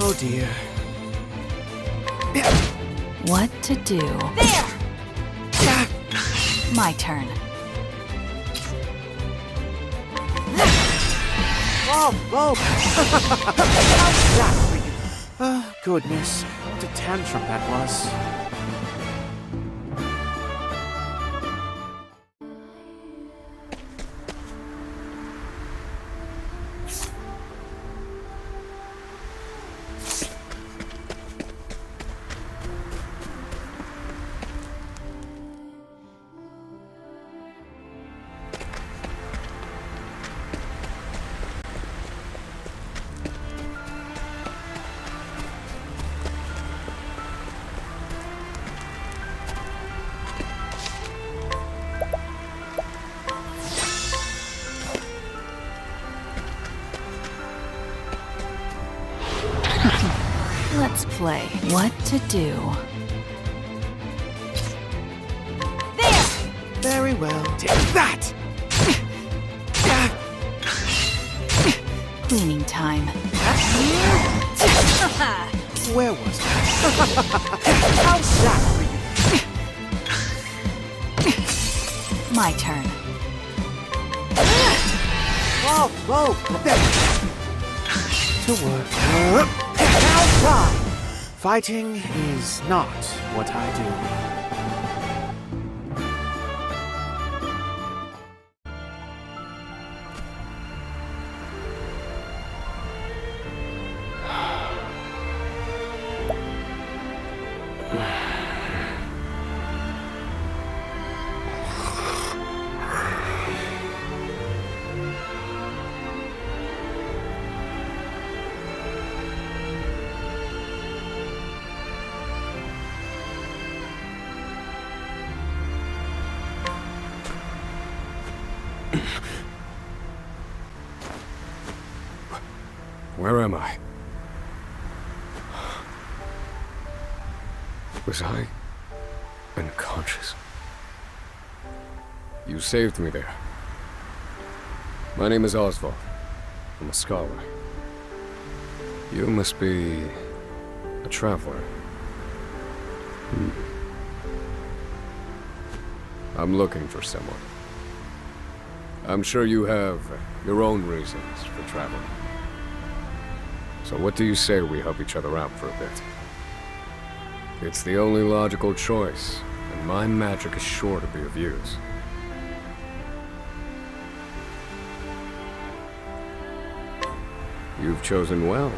Oh dear. What to do? There! My turn. Oh! Goodness. What a tantrum that was. Let's play. What to do? There! Very well. Take that! Cleaning time. Where was I? How's that for you? My turn. Whoa! To work. Now try! Fighting is not what I do. Where am I? Was I unconscious? You saved me there. My name is Oswald. I'm a scholar. You must be a traveler. I'm looking for someone. I'm sure you have your own reasons for traveling. So what do you say we help each other out for a bit? It's the only logical choice, and my magic is sure to be of use. You've chosen well.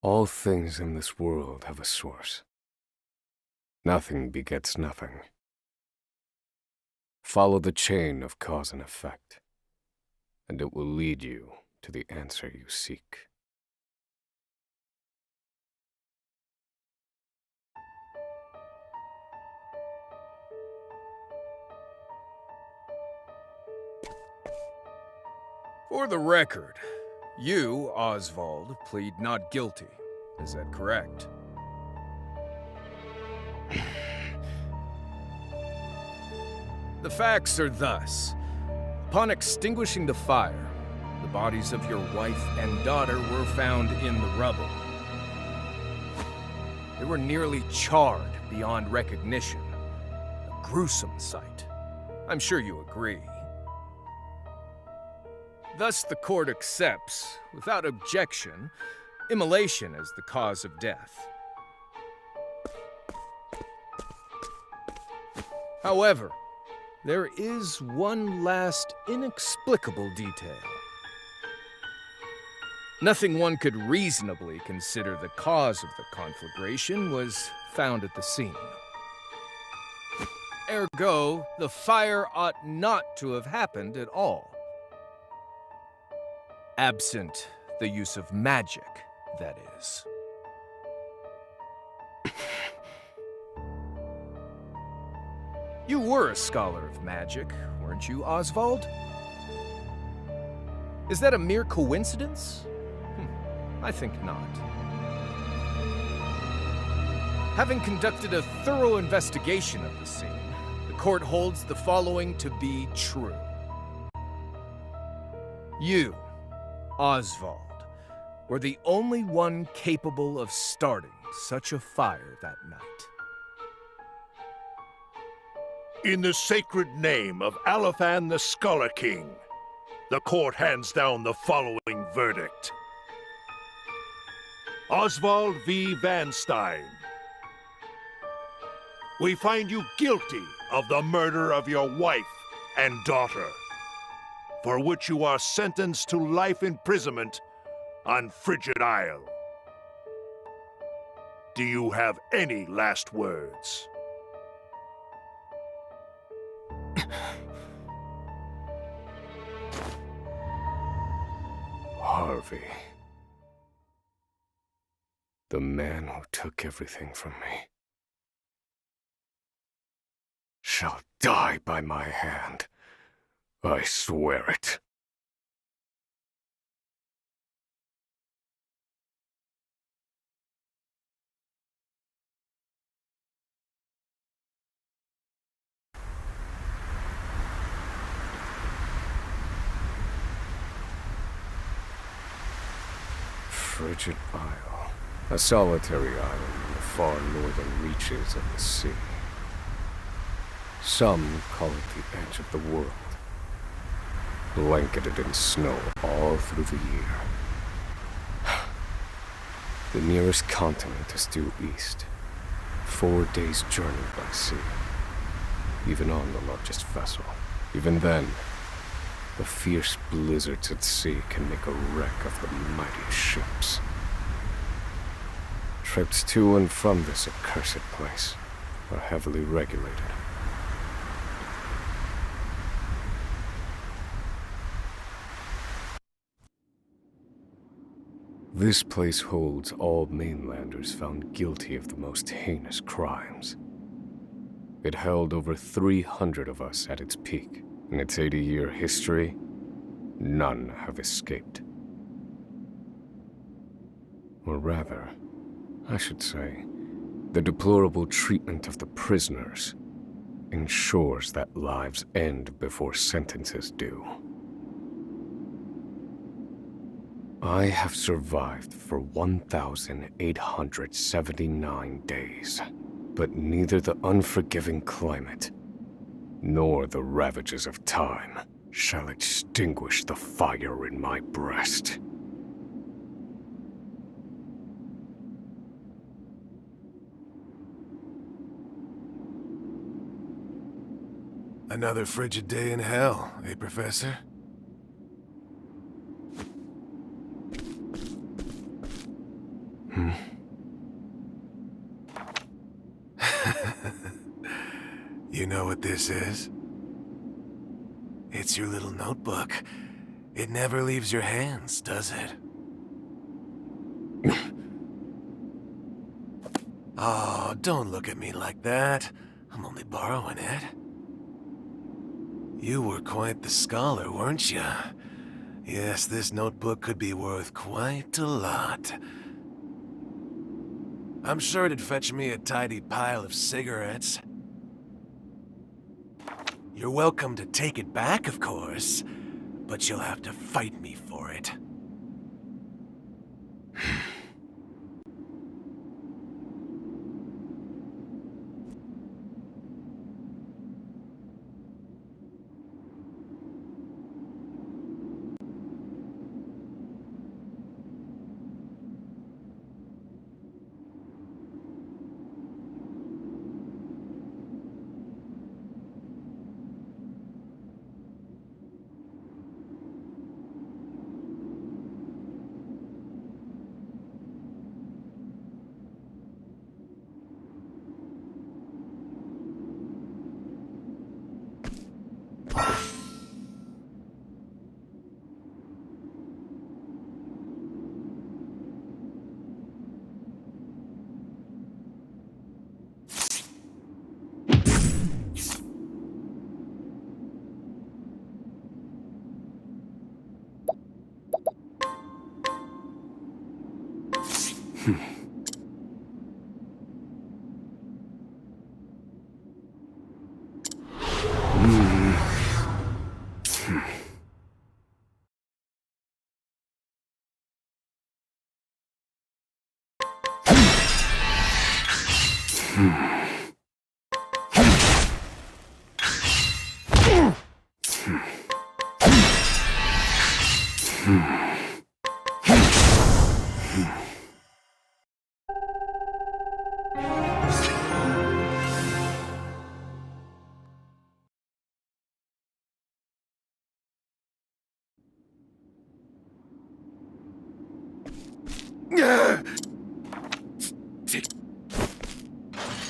All things in this world have a source. Nothing begets nothing. Follow the chain of cause and effect, and it will lead you to the answer you seek. For the record, you, Oswald, plead not guilty. Is that correct? The facts are thus. Upon extinguishing the fire, the bodies of your wife and daughter were found in the rubble. They were nearly charred beyond recognition. A gruesome sight. I'm sure you agree. Thus, the court accepts, without objection, immolation as the cause of death. However, there is one last inexplicable detail. Nothing one could reasonably consider the cause of the conflagration was found at the scene. Ergo, the fire ought not to have happened at all. Absent the use of magic, that is. You were a scholar of magic, weren't you, Oswald? Is that a mere coincidence? I think not. Having conducted a thorough investigation of the scene, the court holds the following to be true. You, Oswald, were the only one capable of starting such a fire that night. In the sacred name of Alephan the Scholar King, the court hands down the following verdict. Oswald V. Van Stein. We find you guilty of the murder of your wife and daughter, for which you are sentenced to life imprisonment on Frigid Isle. Do you have any last words? Harvey. The man who took everything from me shall die by my hand. I swear it. Frigid Isle, a solitary island in the far northern reaches of the sea. Some call it the edge of the world, blanketed in snow all through the year. The nearest continent is due east, 4 days' journey by sea, even on the largest vessel. Even then, the fierce blizzards at sea can make a wreck of the mightiest ships. Trips to and from this accursed place are heavily regulated. This place holds all mainlanders found guilty of the most heinous crimes. It held over 300 of us at its peak. In its 80-year history, none have escaped. Or rather, I should say, the deplorable treatment of the prisoners ensures that lives end before sentences do. I have survived for 1,879 days, but neither the unforgiving climate nor the ravages of time shall extinguish the fire in my breast. Another frigid day in hell, eh, Professor? You know what this is? It's your little notebook. It never leaves your hands, does it? Oh, don't look at me like that. I'm only borrowing it. You were quite the scholar, weren't you? Yes, this notebook could be worth quite a lot. I'm sure it'd fetch me a tidy pile of cigarettes. You're welcome to take it back, of course, but you'll have to fight me for it.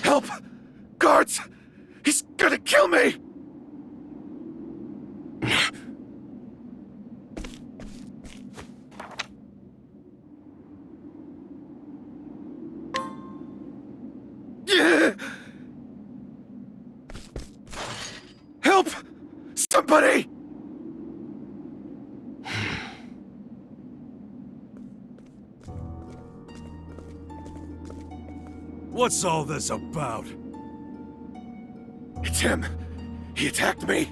Help! Guards! He's gonna kill me! Help! Somebody! What's all this about? It's him! He attacked me!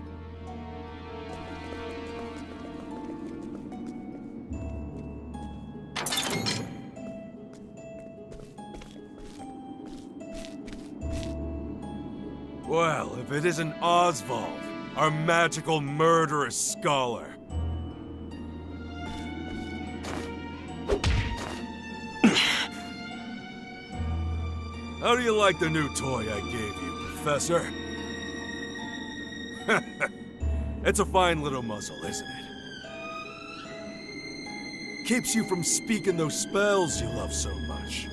Well, if it isn't Oswald, our magical murderous scholar. How do you like the new toy I gave you, Professor? It's a fine little muzzle, isn't it? Keeps you from speaking those spells you love so much.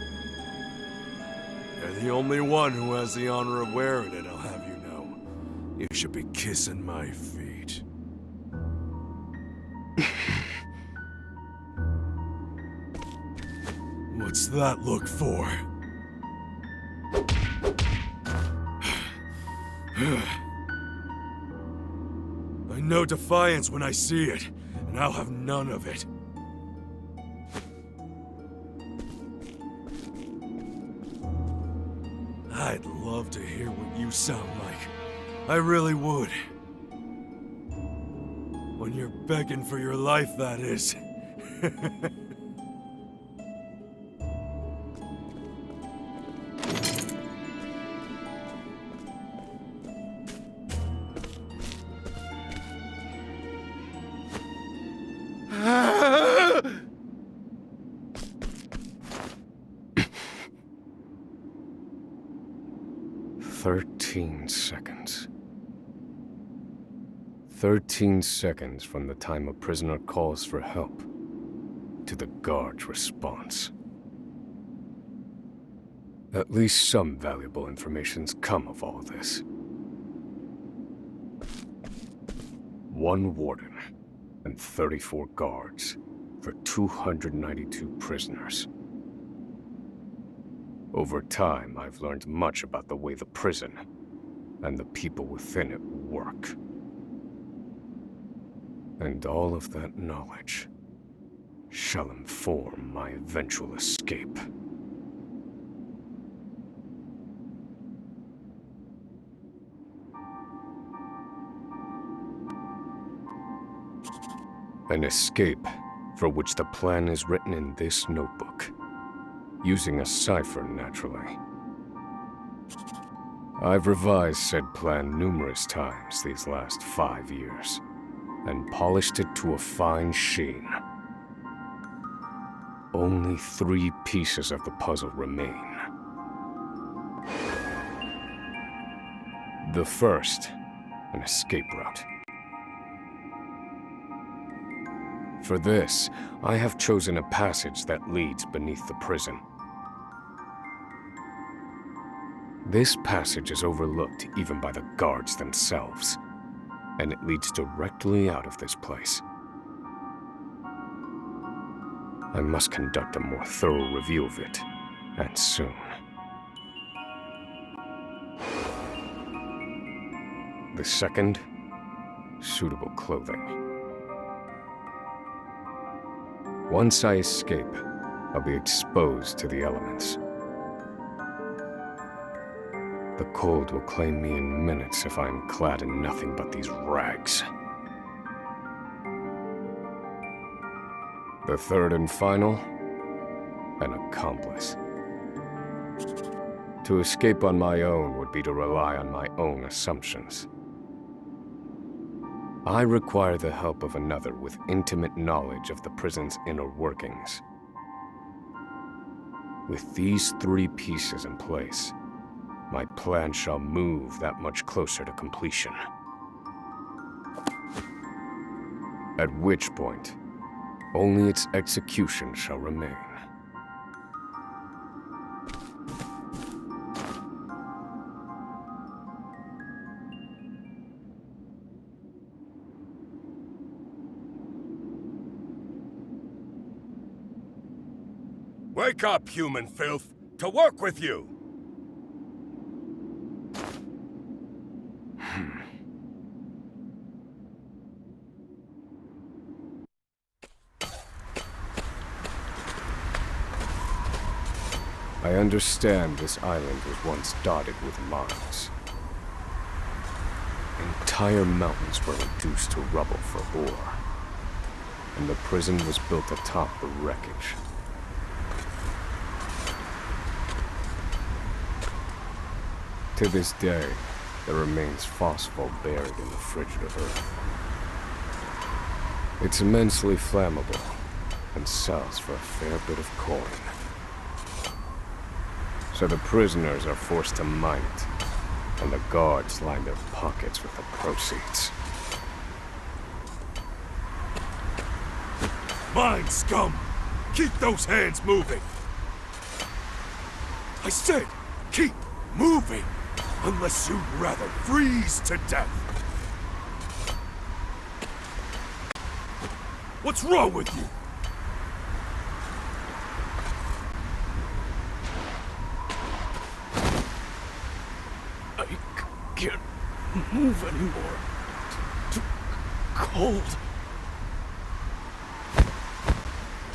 You're the only one who has the honor of wearing it, I'll have you know. You should be kissing my feet. What's that look for? I know defiance when I see it, and I'll have none of it. I'd love to hear what you sound like. I really would. When you're begging for your life, that is. Seconds. 13 seconds from the time a prisoner calls for help to the guard's response. At least some valuable information's come of all this. 1 warden and 34 guards for 292 prisoners. Over time, I've learned much about the way the prison and the people within it work. And all of that knowledge shall inform my eventual escape. An escape for which the plan is written in this notebook, using a cipher, naturally. I've revised said plan numerous times these last 5 years, and polished it to a fine sheen. Only 3 pieces of the puzzle remain. The first, an escape route. For this, I have chosen a passage that leads beneath the prison. This passage is overlooked even by the guards themselves, and it leads directly out of this place. I must conduct a more thorough review of it, and soon. The second, suitable clothing. Once I escape, I'll be exposed to the elements. The cold will claim me in minutes if I'm clad in nothing but these rags. The third and final, an accomplice. To escape on my own would be to rely on my own assumptions. I require the help of another with intimate knowledge of the prison's inner workings. With these 3 pieces in place, my plan shall move that much closer to completion. At which point, only its execution shall remain. Wake up, human filth! To work with you! I understand this island was once dotted with mines. Entire mountains were reduced to rubble for ore, and the prison was built atop the wreckage. To this day, there remains phosphor buried in the frigid of earth. It's immensely flammable, and sells for a fair bit of coin. So the prisoners are forced to mine it, and the guards line their pockets with the proceeds. Mine, scum! Keep those hands moving! I said, keep moving! Unless you'd rather freeze to death! What's wrong with you? I can't move anymore. Too cold.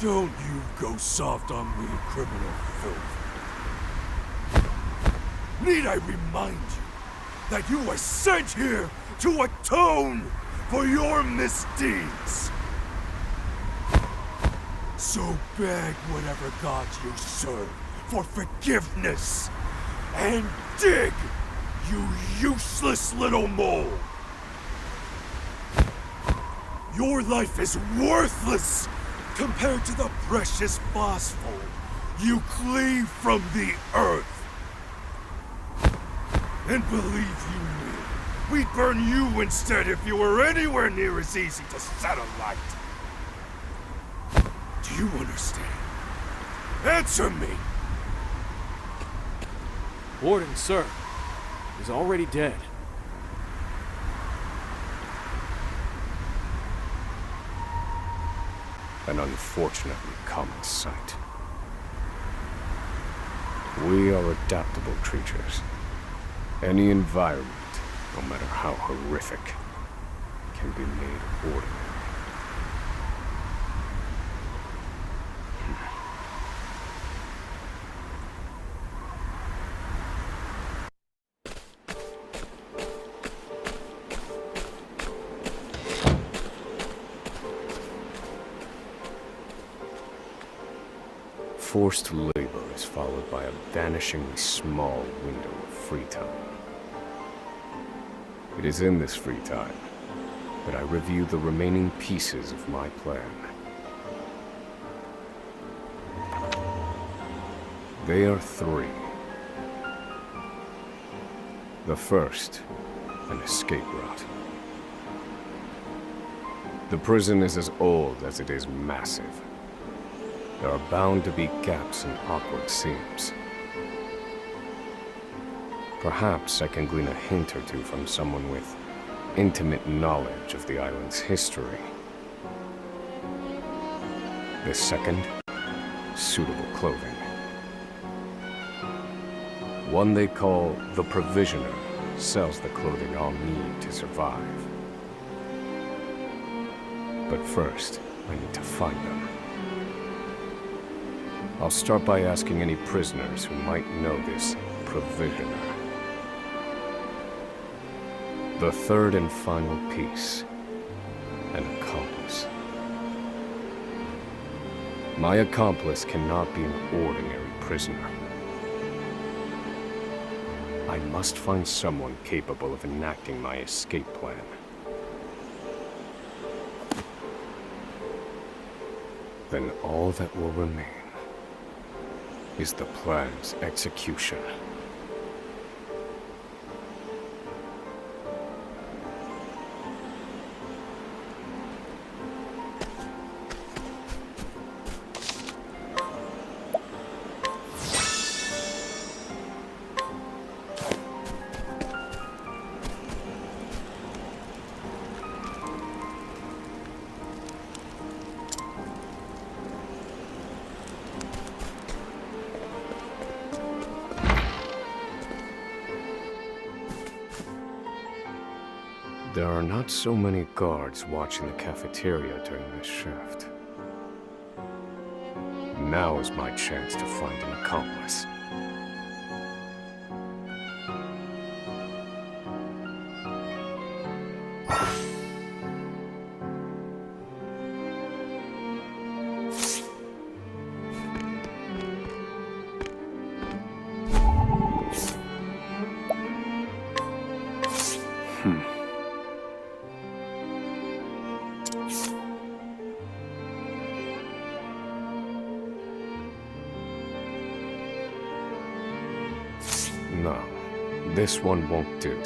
Don't you go soft on me, criminal filth. Need I remind you that you were sent here to atone for your misdeeds? So beg whatever god you serve for forgiveness, and dig, you useless little mole! Your life is worthless compared to the precious phosphor you cleave from the earth. And believe you me, we'd burn you instead if you were anywhere near as easy to set alight. Do you understand? Answer me! Warden, sir, is already dead. An unfortunately common sight. We are adaptable creatures. Any environment, no matter how horrific, can be made ordinary. Forced labor is followed by a vanishingly small window of free time. It is in this free time that I review the remaining pieces of my plan. They are 3. The first, an escape route. The prison is as old as it is massive. There are bound to be gaps and awkward seams. Perhaps I can glean a hint or two from someone with intimate knowledge of the island's history. The second, suitable clothing. One they call the Provisioner sells the clothing I'll need to survive. But first, I need to find them. I'll start by asking any prisoners who might know this provisioner. The third and final piece. An accomplice. My accomplice cannot be an ordinary prisoner. I must find someone capable of enacting my escape plan. Then all that will remain is the plan's execution. There are not so many guards watching the cafeteria during this shift. Now is my chance to find an accomplice. No, this one won't do.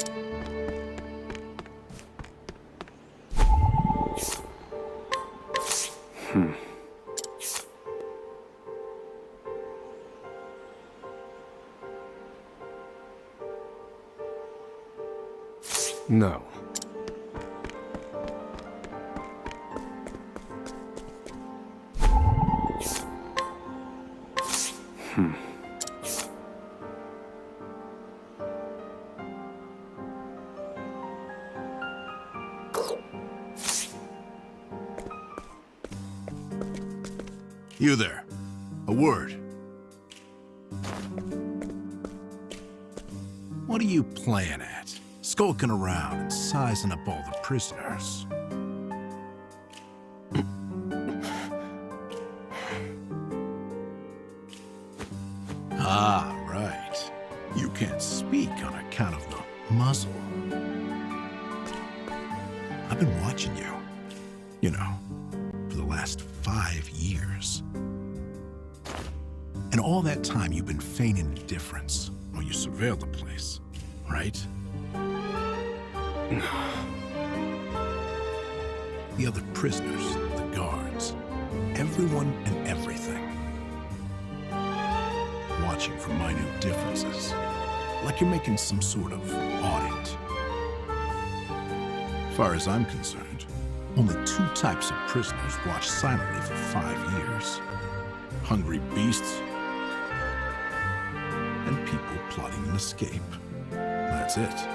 No. You there. A word. What are you playing at? Skulking around and sizing up all the prisoners. Ah, right. You can't speak on account of the muzzle. I've been watching you. You know, for the last 5 years. And all that time you've been feigning indifference while you surveilled the place, right? The other prisoners, the guards, everyone and everything. Watching for minute differences, like you're making some sort of audit. As far as I'm concerned, only 2 types of prisoners watch silently for 5 years. Hungry beasts and people plotting an escape. That's it.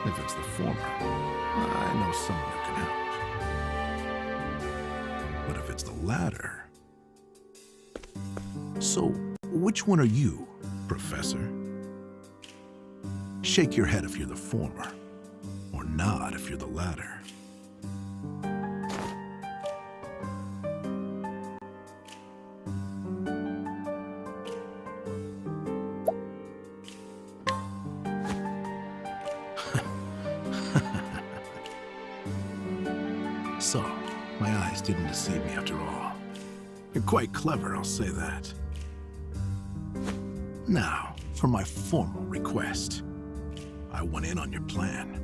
If it's the former, I know someone who can help. But if it's the latter... So, which one are you, Professor? Shake your head if you're the former, or nod if you're the latter. So, my eyes didn't deceive me after all. You're quite clever, I'll say that. Now, for my formal request. I went in on your plan.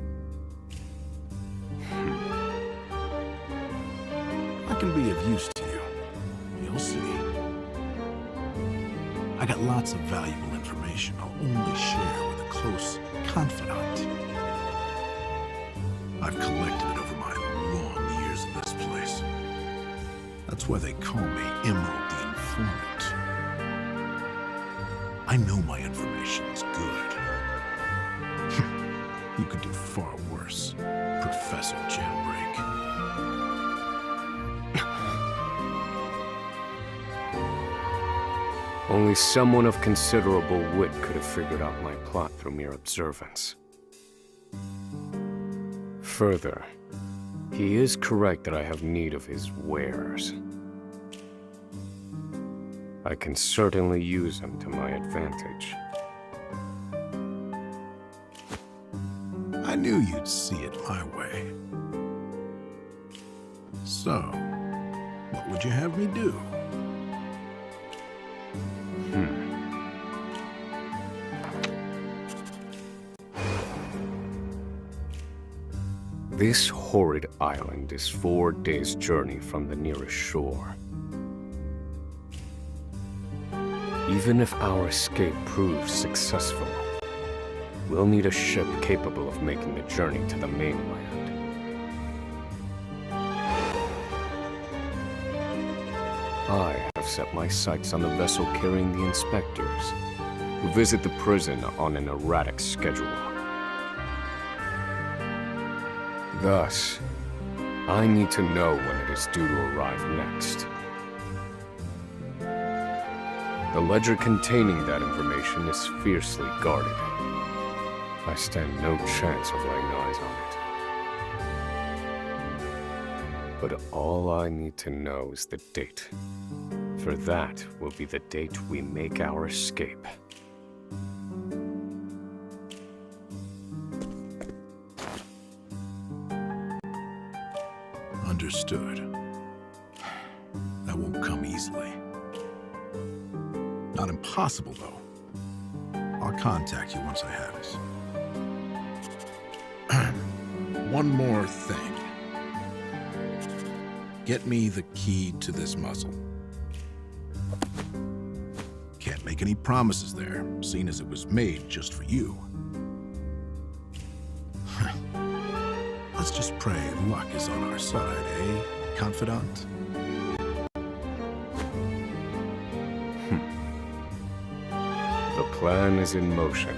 I can be of use to you. You'll see. I got lots of valuable information I'll only share with a close confidant. I've collected it over my long years in this place. That's why they call me Emerald the Informant. I know my information's good. You could do far worse, Professor Jailbreak. Only someone of considerable wit could have figured out my plot through mere observance. Further, he is correct that I have need of his wares. I can certainly use them to my advantage. I knew you'd see it my way. So, what would you have me do? This horrid island is 4 days' journey from the nearest shore. Even if our escape proves successful, we'll need a ship capable of making the journey to the mainland. I have set my sights on the vessel carrying the inspectors, who visit the prison on an erratic schedule. Thus, I need to know when it is due to arrive next. The ledger containing that information is fiercely guarded. I stand no chance of laying eyes on it. But all I need to know is the date. For that will be the date we make our escape. Understood. That won't come easily. Not impossible, though. I'll contact you once I have it. One more thing. Get me the key to this muzzle. Can't make any promises there, seeing as it was made just for you. Let's just pray luck is on our side, eh, confidant? The plan is in motion.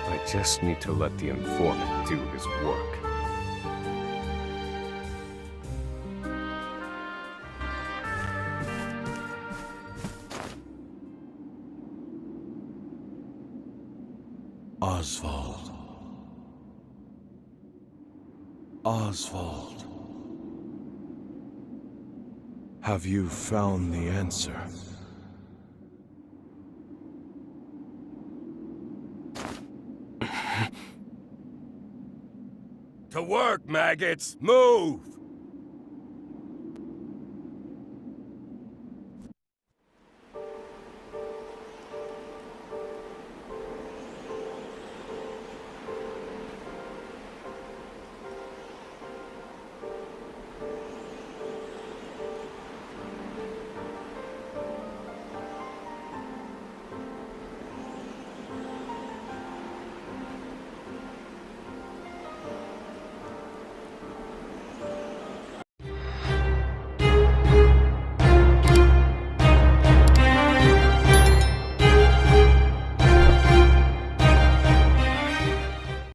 I just need to let the informant do his work. Oswald. Oswald. Have you found the answer? To work, maggots! Move!